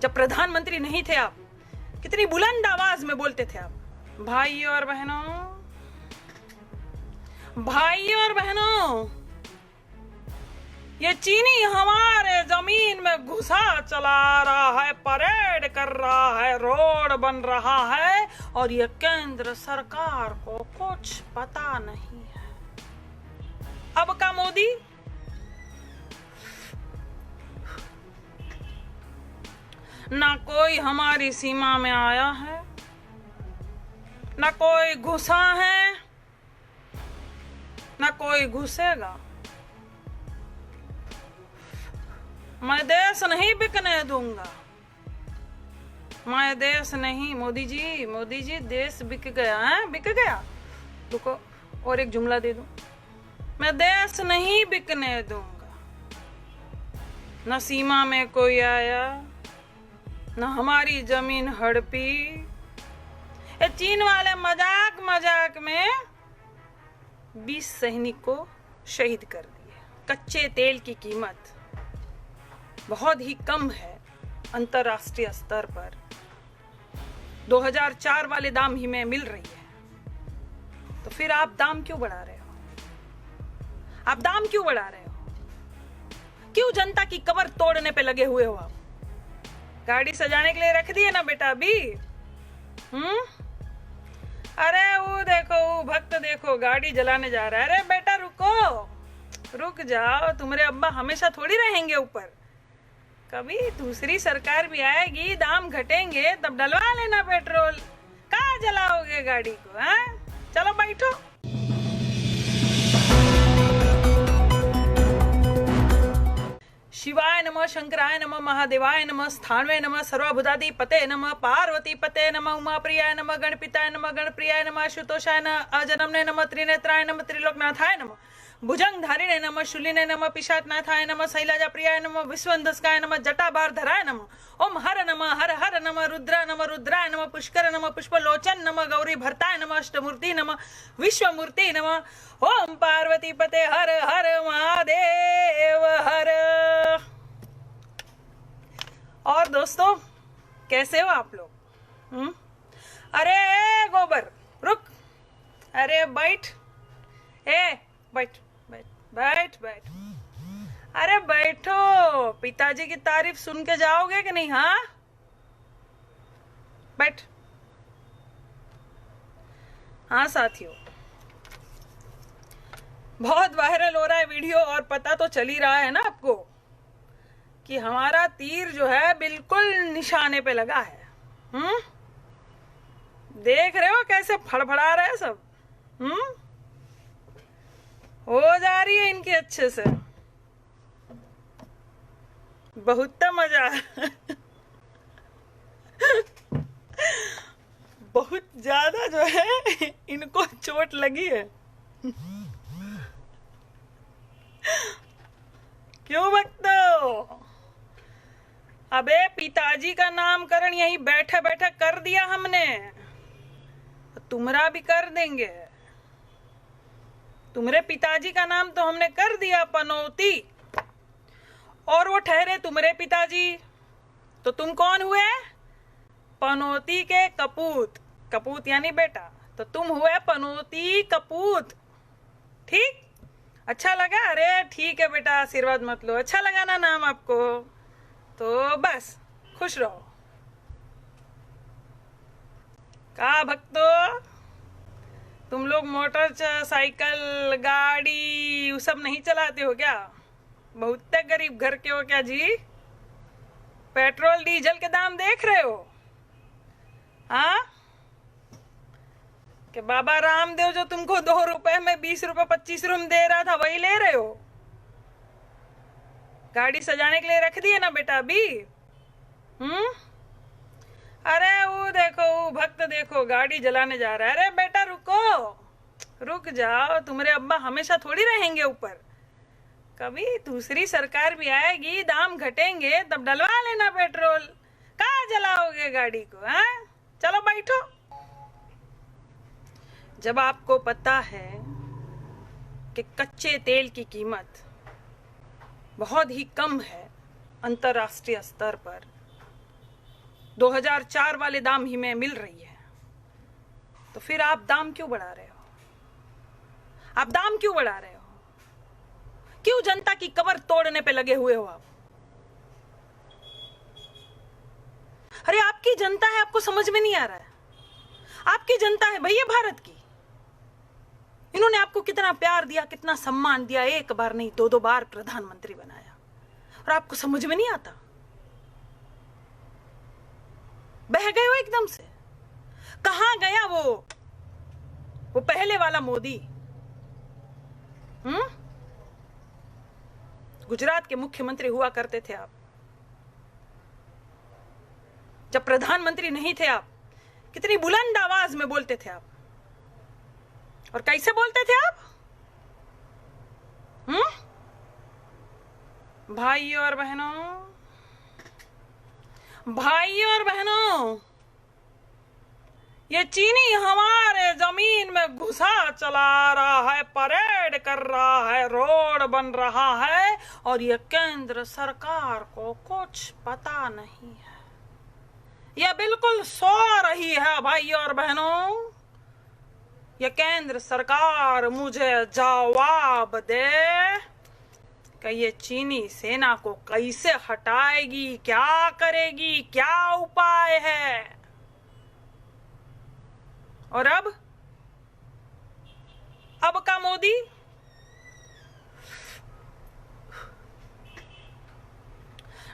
जब प्रधानमंत्री नहीं थे आप, कितनी बुलंद आवाज में बोलते थे आप। भाइयों और बहनों, भाइयों और बहनों, ये चीनी हमारे जमीन में घुसा चला रहा है, परेड कर रहा है, रोड बन रहा है, और ये केंद्र सरकार को कुछ पता नहीं है। अब का मोदी ना कोई हमारी सीमा में आया है, ना कोई घुसा है, ना कोई घुसेगा। मैं देश नहीं बिकने दूंगा, मैं देश नहीं। मोदी जी देश बिक गया है, बिक गया। रुको और एक जुमला दे दूं, मैं देश नहीं बिकने दूंगा। न सीमा में कोई आया, न हमारी जमीन हड़पी। ये चीन वाले मजाक मजाक में 20 सैनिक को शहीद कर दिए। कच्चे तेल की कीमत बहुत ही कम है अंतरराष्ट्रीय स्तर पर, 2004 वाले दाम ही में मिल रही है। तो फिर आप दाम क्यों बढ़ा रहे हो? आप दाम क्यों बढ़ा रहे हो? क्यों जनता की कबर तोड़ने पे लगे हुए हो आप? गाड़ी सजाने के लिए रख दिए ना बेटा अभी। अरे वो देखो, वो भक्त देखो गाड़ी जलाने जा रहा है। अरे बेटा रुको, रुक जाओ, तुम्हारे अब्बा हमेशा थोड़ी रहेंगे ऊपर। कभी दूसरी सरकार भी आएगी, दाम घटेंगे, तब डलवा लेना पेट्रोल। कहाँ जलाओगे गाड़ी को? हाँ चलो बैठो। शिवाय नमः, शंकराय नमः, महादेवाय नमः, स्थानवे नमः, सर्वभूताधिपते नमः, पार्वती पते नमः, उमा प्रियाय नमः, गणपिताय नमः, गणप्रियाय नमः, आशुतोषाय नमः, अजनमने नमः, त्रिनेत्राय नमः, त्रिलोकनाथाय नमः, भुजंगधारिणे नमः, शूलिने नमः, पिशाचनाथाय नमः, शैलजा प्रियाय नमः, विश्वंधस्काय नमः, जटाभारधराय नमः, ओम हर नमः, हर हर नमः, रुद्र नमः, रुद्राय नमः, पुष्कर नमः, पुष्पलोचन नमः, गौरी भरताय नमः, अष्टमूर्ति नमः, विश्वमूर्ति नमः, ओम पार्वती पते हर हर महादेव हर। और दोस्तों कैसे हो आप लोग? अरे गोबर रुक, अरे बैठ, बैठ बैठ बैठ बैठ, अरे बैठो। पिताजी की तारीफ सुन के जाओगे कि नहीं? हाँ बैठ। हाँ साथियों, बहुत वायरल हो रहा है वीडियो, और पता तो चल ही रहा है ना आपको कि हमारा तीर जो है बिल्कुल निशाने पे लगा है। देख रहे हो कैसे फड़फड़ा रहे हैं सब? हो जा रही है इनकी अच्छे से, बहुत मजा बहुत ज्यादा जो है इनको चोट लगी है। क्यों भक्तो? अबे पिताजी का नामकरण यही बैठे बैठे कर दिया हमने, तुम्हारा भी कर देंगे। तुम्हारे पिताजी का नाम तो हमने कर दिया पनौती, और वो ठहरे तुम्हारे पिताजी, तो तुम कौन हुए? पनौती के कपूत। कपूत यानी बेटा, तो तुम हुए पनौती कपूत। ठीक? अच्छा लगा? अरे ठीक है बेटा, आशीर्वाद मत लो। अच्छा लगा ना नाम आपको? तो बस खुश रहो। का भक्तों, तुम लोग मोटर साइकिल गाड़ी वो सब नहीं चलाते हो क्या? बहुत गरीब घर के हो क्या जी? पेट्रोल डीजल के दाम देख रहे हो? हाँ, कि बाबा रामदेव जो तुमको 2 रुपए में 20 रुपए 25 रुपए दे रहा था, वही ले रहे हो? गाड़ी सजाने के लिए रख दिए ना बेटा अभी। अरे वो देखो, वो भक्त देखो गाड़ी जलाने जा रहा है। अरे बेटा रुको, रुक जाओ, तुम्हारे अब्बा हमेशा थोड़ी रहेंगे ऊपर। कभी दूसरी सरकार भी आएगी, दाम घटेंगे, तब डलवा लेना पेट्रोल। कहाँ जलाओगे गाड़ी को? हाँ चलो बैठो। जब आपको पता है कि कच्चे तेल की कीमत बहुत ही कम है अंतरराष्ट्रीय स्तर पर, 2004 वाले दाम ही में मिल रही है, तो फिर आप दाम क्यों बढ़ा रहे हो? आप दाम क्यों बढ़ा रहे हो? क्यों जनता की कमर तोड़ने पे लगे हुए हो आप? अरे आपकी जनता है, आपको समझ में नहीं आ रहा है? आपकी जनता है भैया भारत की। इन्होंने आपको कितना प्यार दिया, कितना सम्मान दिया, एक बार नहीं 2-2 बार प्रधानमंत्री बनाया, और आपको समझ में नहीं आता? बह गए हो एकदम से। कहां गया वो पहले वाला मोदी? गुजरात के मुख्यमंत्री हुआ करते थे आप, जब प्रधानमंत्री नहीं थे आप, कितनी बुलंद आवाज में बोलते थे आप, और कैसे बोलते थे आप? भाइयों और बहनों, ये चीनी हमारे जमीन में घुसा चला रहा है, परेड कर रहा है, रोड बन रहा है, और ये केंद्र सरकार को कुछ पता नहीं है। यह बिल्कुल सो रही है भाइयों और बहनों। ये केंद्र सरकार मुझे जवाब दे कि ये चीनी सेना को कैसे हटाएगी, क्या करेगी, क्या उपाय है? और अब का मोदी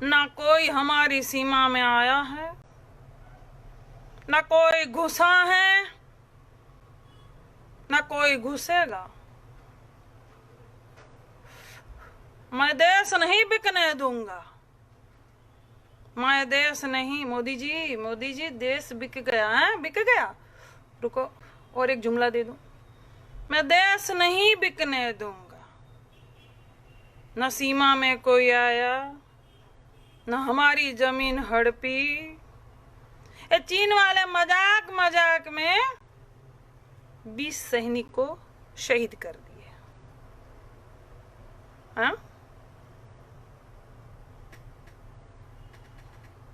ना कोई हमारी सीमा में आया है, ना कोई घुसा है, ना कोई घुसेगा। मैं देश नहीं बिकने दूंगा, मैं देश नहीं। मोदी जी देश बिक गया है, बिक गया। रुको, और एक जुमला दे दूं। मैं देश नहीं बिकने दूंगा। न सीमा में कोई आया, न हमारी जमीन हड़पी। ये चीन वाले मजाक में 20 सैनिक को शहीद कर दिए। हाँ,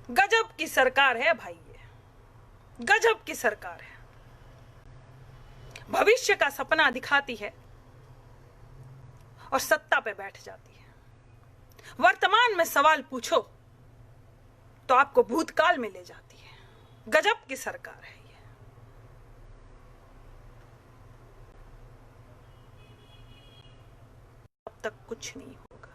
गजब की सरकार है भाई, ये गजब की सरकार है। भविष्य का सपना दिखाती है और सत्ता पे बैठ जाती है। वर्तमान में सवाल पूछो तो आपको भूतकाल में ले जाती है। गजब की सरकार है ये। अब तक कुछ नहीं होगा।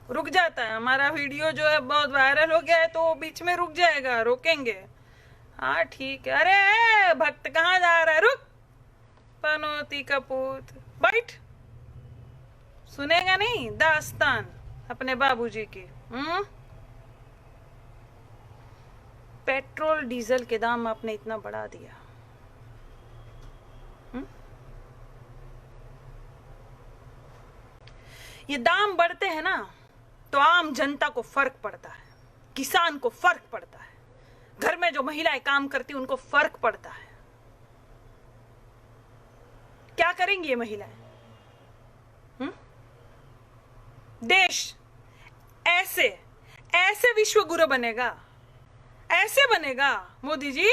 रुक जाता है हमारा वीडियो, जो है बहुत वायरल हो गया है, तो बीच में रुक जाएगा, रोकेंगे। हाँ ठीक है। अरे भक्त कहाँ जा रहा है? रुक, पनौती का पूत, बैठ। सुनेगा नहीं दास्तान अपने बाबूजी की? पेट्रोल डीजल के दाम आपने इतना बढ़ा दिया। ये दाम बढ़ते हैं ना, तो आम जनता को फर्क पड़ता है, किसान को फर्क पड़ता है, घर में जो महिलाएं काम करती उनको फर्क पड़ता है। क्या करेंगी ये महिलाएं? देश ऐसे विश्व गुरु बनेगा, ऐसे बनेगा। मोदी जी,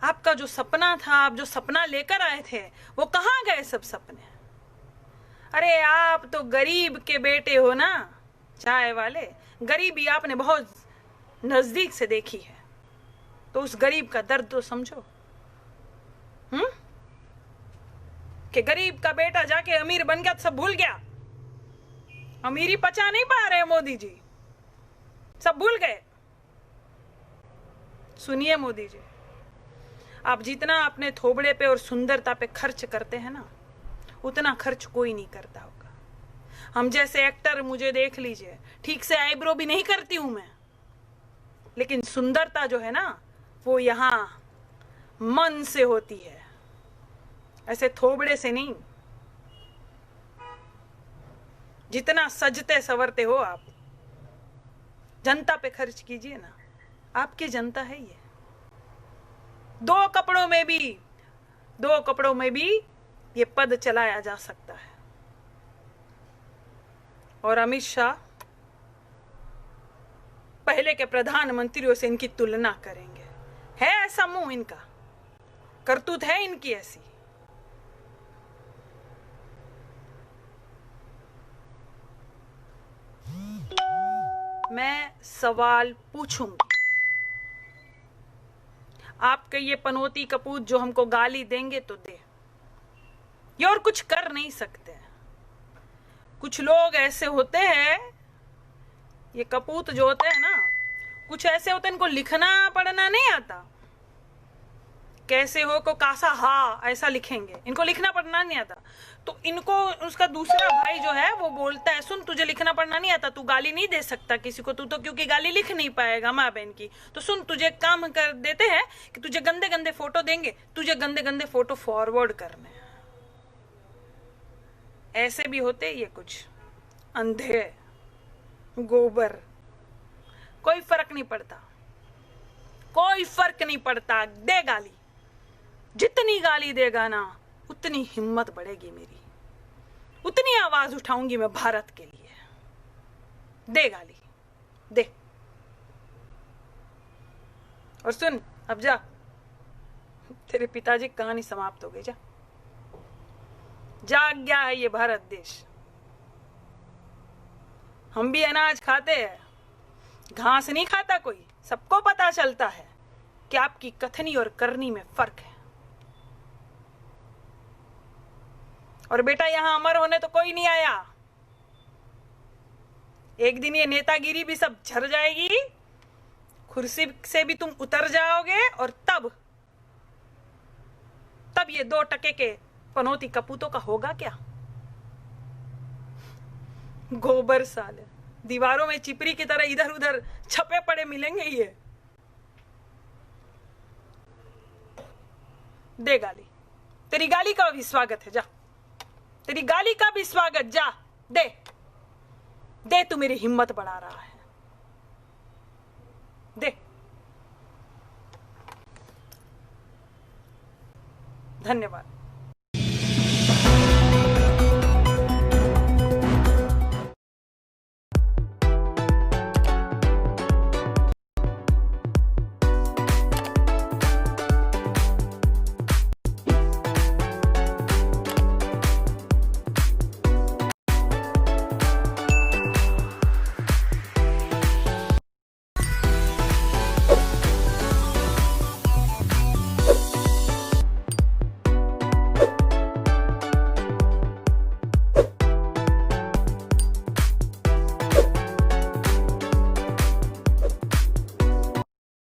आपका जो सपना था, आप जो सपना लेकर आए थे, वो कहां गए सब सपने? अरे आप तो गरीब के बेटे हो ना, चाय वाले। गरीबी आपने बहुत नजदीक से देखी है, तो उस गरीब का दर्द तो समझो। कि गरीब का बेटा जाके अमीर बन गया तो सब भूल गया। अमीरी पचा नहीं पा रहे मोदी जी, सब भूल गए। सुनिए मोदी जी, आप जितना अपने थोबड़े पे और सुंदरता पे खर्च करते हैं ना, उतना खर्च कोई नहीं करता होगा। हम जैसे एक्टर, मुझे देख लीजिए, ठीक से आईब्रो भी नहीं करती हूं मैं, लेकिन सुंदरता जो है ना, वो यहां मन से होती है, ऐसे थोबड़े से नहीं। जितना सजते संवरते हो आप, जनता पे खर्च कीजिए ना। आपकी जनता है ये। दो कपड़ों में भी ये पद चलाया जा सकता है। और अमित शाह पहले के प्रधानमंत्रियों से इनकी तुलना करेंगे। है ऐसा मुंह इनका, करतूत है इनकी ऐसी। मैं सवाल पूछूंगी, आपके ये पनौती कपूत जो हमको गाली देंगे तो दे, ये और कुछ कर नहीं सकते। कुछ लोग ऐसे होते हैं, ये कपूत जो होते हैं ना, कुछ ऐसे होते हैं इनको लिखना पढ़ना नहीं आता। कैसे हो को कासा हा ऐसा लिखेंगे, इनको लिखना पढ़ना नहीं आता। तो इनको उसका दूसरा भाई जो है वो बोलता है, सुन तुझे लिखना पढ़ना नहीं आता, तू गाली नहीं दे सकता किसी को, तू तो क्योंकि गाली लिख नहीं पाएगा माँ बहन की। तो सुन तुझे एक काम कर देते हैं कि तुझे गंदे गंदे फोटो देंगे, तुझे गंदे गंदे फोटो फॉरवर्ड करने हैं। ऐसे भी होते ये कुछ अंधे गोबर, कोई फर्क नहीं पड़ता, कोई फर्क नहीं पड़ता। दे गाली, जितनी गाली देगा ना उतनी हिम्मत बढ़ेगी मेरी, उतनी आवाज उठाऊंगी मैं भारत के लिए। दे गाली दे। और सुन, अब जा, तेरे पिताजी की कहानी समाप्त हो गई। जा, जाग गया है ये भारत देश। हम भी अनाज खाते हैं, घास नहीं खाता कोई। सबको पता चलता है कि आपकी कथनी और करनी में फर्क है। और बेटा यहां अमर होने तो कोई नहीं आया। एक दिन ये नेतागिरी भी सब झड़ जाएगी, कुर्सी से भी तुम उतर जाओगे, और तब ये 2 टके के पनौती कपूतों का होगा क्या? गोबर साले, दीवारों में चिपरी की तरह इधर उधर छपे पड़े मिलेंगे ये। दे गाली, तेरी गाली का भी स्वागत है। जा, तेरी गाली का भी स्वागत। जा दे दे, तू मेरी हिम्मत बढ़ा रहा है। दे। धन्यवाद।